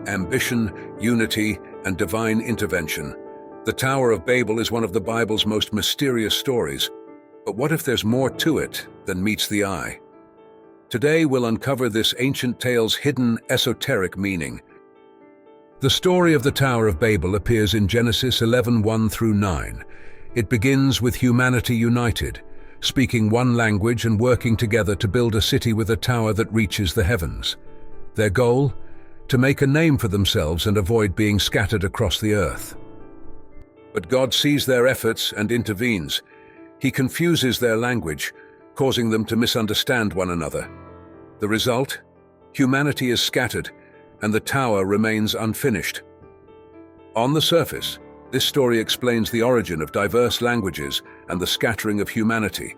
ambition, unity, and divine intervention. The Tower of Babel is one of the Bible's most mysterious stories. But what if there's more to it than meets the eye? Today we'll uncover this ancient tale's hidden esoteric meaning. The story of the Tower of Babel appears in Genesis 11:1-9. It begins with humanity united, speaking one language and working together to build a city with a tower that reaches the heavens. Their goal? To make a name for themselves and avoid being scattered across the earth. But God sees their efforts and intervenes. He confuses their language, causing them to misunderstand one another. The result? Humanity is scattered, and the tower remains unfinished. On the surface, this story explains the origin of diverse languages and the scattering of humanity.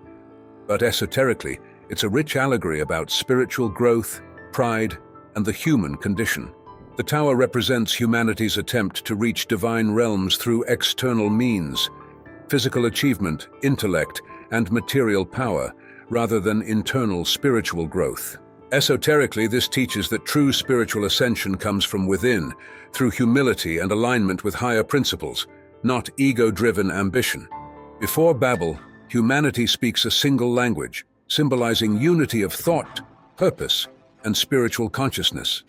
But esoterically, it's a rich allegory about spiritual growth, pride, and the human condition. The tower represents humanity's attempt to reach divine realms through external means, physical achievement, intellect, and material power, rather than internal spiritual growth. Esoterically, this teaches that true spiritual ascension comes from within, through humility and alignment with higher principles, not ego-driven ambition. Before Babel, humanity speaks a single language, symbolizing unity of thought, purpose, and spiritual consciousness.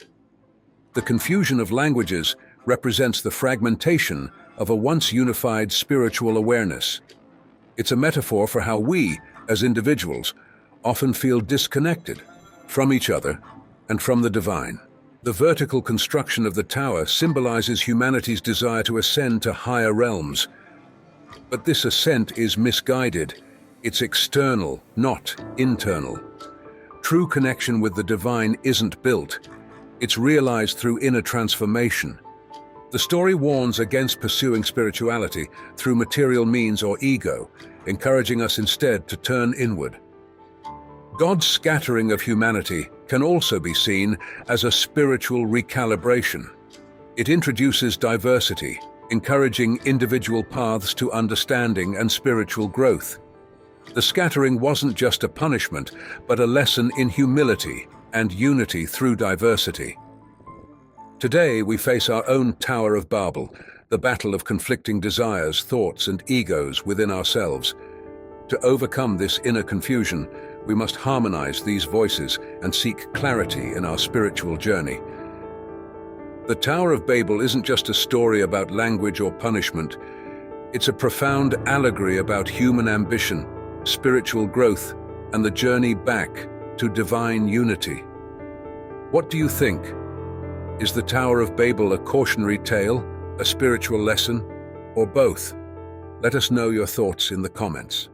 The confusion of languages represents the fragmentation of a once unified spiritual awareness. It's a metaphor for how we, as individuals, often feel disconnected from each other and from the divine. The vertical construction of the tower symbolizes humanity's desire to ascend to higher realms. But this ascent is misguided. It's external, not internal. True connection with the divine isn't built. It's realized through inner transformation. The story warns against pursuing spirituality through material means or ego, encouraging us instead to turn inward. God's scattering of humanity can also be seen as a spiritual recalibration. It introduces diversity, encouraging individual paths to understanding and spiritual growth. The scattering wasn't just a punishment, but a lesson in humility and unity through diversity. Today, we face our own Tower of Babel, the battle of conflicting desires, thoughts, and egos within ourselves. To overcome this inner confusion, we must harmonize these voices and seek clarity in our spiritual journey. The Tower of Babel isn't just a story about language or punishment. It's a profound allegory about human ambition, spiritual growth, and the journey back to divine unity. What do you think? Is the Tower of Babel a cautionary tale, a spiritual lesson, or both? Let us know your thoughts in the comments.